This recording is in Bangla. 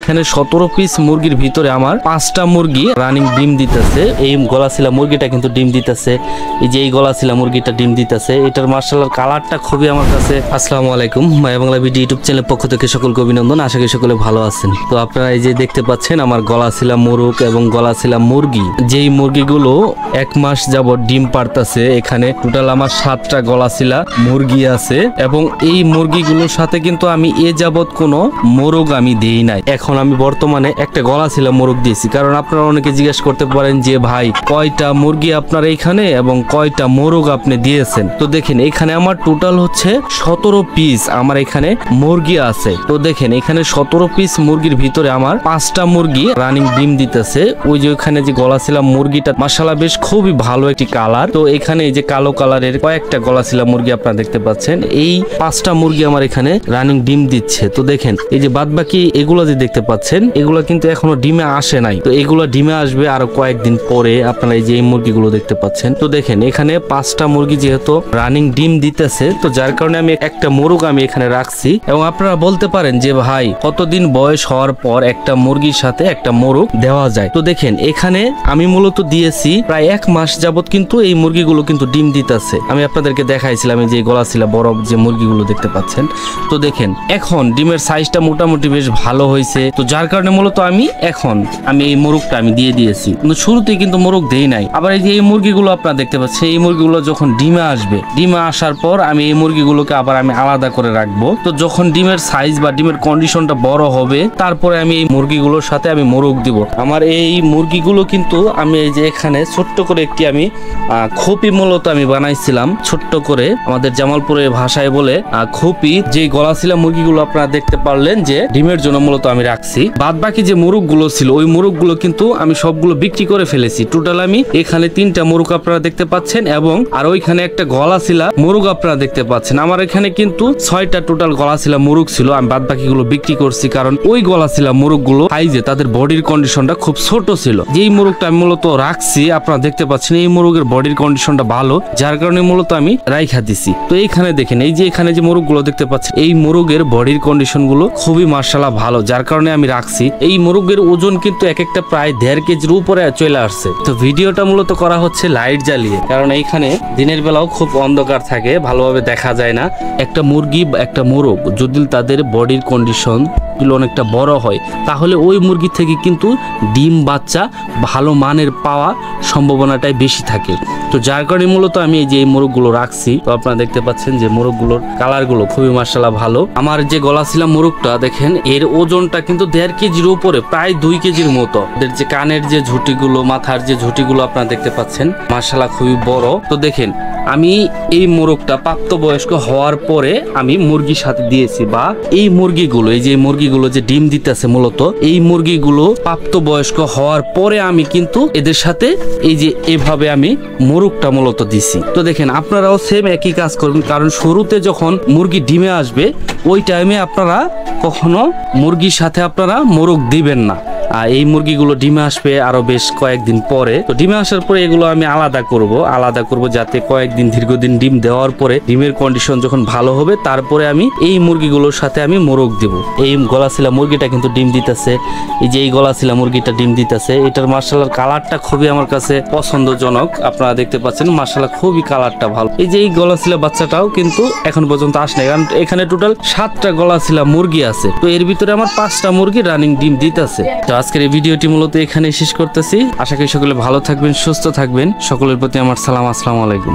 এখানে 17 পিস মুরগির ভিতরে আমার 5টা মুরগি রানিং ডিম দিতেছে। এই গলাশিলা মুরগিটা কিন্তু ডিম দিতেছে। এই যে এই গলাশিলা মুরগিটা ডিম দিতেছে, এটার মাশাআল্লাহ কালারটা খুবই আমার কাছে। আসসালামু আলাইকুম, মায়া বাংলা ভিডিও ইউটিউব চ্যানেল পক্ষ থেকে সকলকে অভিনন্দন। আশা করি সকলে ভালো আছেন। তো আপনারা এই যে দেখতে পাচ্ছেন আমার গলাশিলা মোরগ এবং গলাশিলা মুরগি, যেই মুরগিগুলো 1 মাস যাবত ডিম পারতেছে। এখানে টোটাল আমার 7টা গলাশিলা মুরগি আছে এবং এই মুরগিগুলোর সাথে কিন্তু আমি এ যাবত কোনো মোরগ আমি দেই নাই। এখন আমি বর্তমানে একটা গলাশিলা মোরগ দিয়েছি, কারণ আপনারা অনেকে জিজ্ঞেস করতে পারেন যে ভাই কয়টা মুরগি আপনার এইখানে এবং কয়টা মোরগ আপনি দিয়েছেন। তো দেখেন এখানে আমার টোটাল হচ্ছে 17 পিস আমার এখানে মুরগি আছে। তো দেখেন এখানে 17 পিস মুরগির ভিতরে আমার 5টা মুরগি রানিং ডিম দিতেছে। ওই যে ওখানে যে গলাশিলা মুরগিটা মাশাআল্লাহ বেশ খুবই ভালো একটি কালার। তো এখানে এই যে কালো কালারের কয়েকটা গলাশিলা মুরগি আপনারা দেখতে পাচ্ছেন। এই 5টা মুরগি আমার এখানে রানিং ডিম দিচ্ছে। তো দেখেন এই যে বাদ বাকি এগুলো যে দেখতে পাচ্ছেন, এগুলো কিন্তু এখনো ডিমে আসে নাই। তো এগুলো ডিমে আসবে আরো কয়েকদিন পরে। আপনারা এই যে এই মুরগিগুলো দেখতে পাচ্ছেন। তো দেখেন এখানে 5টা মুরগি যেহেতু রানিং ডিম দিতেছে, তো যার কারণে আমি একটা মোরগ আমি এখানে রাখছি। এবং আপনারা বলতে পারেন যে ভাই কতদিন বয়স হওয়ার পর একটা মুরগির সাথে একটা মোরগ দেওয়া যায়। তো দেখেন এখানে আমি মূলত দিয়েছি প্রায় 1 মাস যাবত, কিন্তু এই মুরগিগুলো কিন্তু ডিম দিতেছে। আমি আপনাদেরকে দেখাইছিলাম এই যে গলাশিলা বড় যে মুরগিগুলো দেখতে পাচ্ছেন। তো দেখেন এখন ডিমের সাইজটা মোটামুটি বেশ ভালো হয়েছে। তো যার কারণে মূলত আমি এই মোরগটা আমি দিয়ে দিয়েছি, কিন্তু শুরুতেই কিন্তু মোরগ দেই নাই। আবার এই যে এই মুরগিগুলো আপনারা দেখতে পাচ্ছেন, এই মুরগিগুলো যখন ডিমে আসবে, ডিমে আসার পর আমি এই মুরগিগুলোকে আবার আমি আলাদা করে রাখবো। তো যখন ডিমের সাইজ বা ডিমের কন্ডিশনটা বড় হবে, তারপরে আমি এই মুরগিগুলোর সাথে আমি মোরগ দিব। আমার এই মুরগিগুলো কিন্তু আমি এই যে এখানে ছোট্ট করে একটি আমি খোপি মূলত আমি বানাইছিলাম ছোট্ট করে, আমাদের জামালপুরের ভাষায় বলে খোপি। যে গলাশিলা মুরগিগুলো আপনারা দেখতে পারলেন যে ডিমের জন্য মূলত আমি রাখছি। বাদ বাকি যে মোরগগুলো ছিল, ওই মোরগগুলো কিন্তু আমি সবগুলো বিক্রি করে ফেলেছি। টোটাল আমি এখানে 3টা মোরগ আপনারা দেখতে পাচ্ছেন এবং আর ওইখানে একটা গলাশিলা মোরগ আপনারা দেখতে পাচ্ছেন। আমার এখানে কিন্তু 6টা টোটাল গলাশিলা মোরগ ছিল। আমি বাদ বাকিগুলো বিক্রি করছি, কারণ ওই গলাশিলা মোরগগুলো সাইজে তাদের বডির কন্ডিশনটা খুব ছোট ছিল। যেই মোরগটা আমি মূলত রাখছি আপনারা দেখতে পাচ্ছেন, এই মোরগের বডির কন্ডিশনটা ভালো, যার কারণে মূলত আমি রাইখা দিছি। তো এইখানে দেখেন এই যে এখানে যে মোরগগুলো দেখতে পাচ্ছেন, এই মোরগের বডির কন্ডিশন গুলো খুবই মাশাআল্লাহ ভালো, যার কারণে আমি রাখছি। এই মোরগের ওজন কিন্তু এক একটা প্রায় 1.5 কেজির উপরে চলে আসছে। তো ভিডিওটা মূলত করা হচ্ছে লাইট জ্বালিয়ে, কারণ এইখানে দিনের বেলাও খুব অন্ধকার থাকে, ভালোভাবে দেখা যায় না। একটা মুরগি একটা মোরগ যদি তাদের বডির কন্ডিশন অনেকটা বড় হয়, তাহলে ওই মুরগি থেকে কিন্তু ডিম বাচ্চা ভালো মানের পাওয়া সম্ভাবনাটাই বেশি থাকে। তো যার কারণে মূলত আমি এই যে এই মোরগগুলো রাখছি। তো আপনারা দেখতে পাচ্ছেন যে মোরগগুলোর কালারগুলো খুবই মাশাআল্লাহ ভালো। আমার যে গলাশিলা মোরগটা দেখেন, এর ওজনটা কিন্তু 1.5 কেজির উপরে, প্রায় 2 কেজির মতো। এদের যে কানের যে ঝুঁটিগুলো, মাথার যে ঝুঁটিগুলো আপনারা দেখতে পাচ্ছেন, মাশাআল্লাহ খুবই বড়। তো দেখেন আমি এই মোরগটা প্রাপ্তবয়স্ক হওয়ার পরে আমি মুরগির সাথে দিয়েছি, বা এই মুরগিগুলো এই যে মুরগিগুলো যে ডিম দিতেছে, মূলত এই মুরগিগুলো প্রাপ্তবয়স্ক হওয়ার পরে আমি কিন্তু এদের সাথে এই যে এভাবে আমি মোরগটা মূলত দিছি। তো দেখেন আপনারাও সেম একই কাজ করবেন, কারণ শুরুতে যখন মুরগি ডিমে আসবে ওই টাইমে আপনারা কখনো মুরগির সাথে আপনারা মোরগ দিবেন না। এই মুরগিগুলো ডিমে আসবে আরো বেশ কয়েকদিন পরে। তো ডিমে আসার পরে এগুলো আমি আলাদা করব যাতে কয়েকদিন দীর্ঘদিন ডিম দেওয়ার পরে ডিমের কন্ডিশন যখন ভালো হবে, তারপরে আমি এই মুরগিগুলোর সাথে আমি মোরগ দিব। এই গলাশিলা মুরগিটা কিন্তু ডিম দিতেছে। এই যে এই গলাশিলা মুরগিটা ডিম দিতেছে, এটার মাশাআল্লাহ কালারটা খুবই আমার কাছে পছন্দজনক। আপনারা দেখতে পাচ্ছেন মাশাআল্লাহ খুবই কালারটা ভালো। এই যে এই গলাশিলা বাচ্চাটাও কিন্তু এখন পর্যন্ত আসে নাই, কারণ এখানে টোটাল 7টা গলাশিলা মুরগি আছে। তো এর ভিতরে আমার 5টা মুরগি রানিং ডিম দিতেছে। তো আজকের এই ভিডিওটি মূলত এখানে শেষ করতেছি। আশা করি সকলে ভালো থাকবেন, সুস্থ থাকবেন। সকলের প্রতি আমার সালাম, আসসালামু আলাইকুম।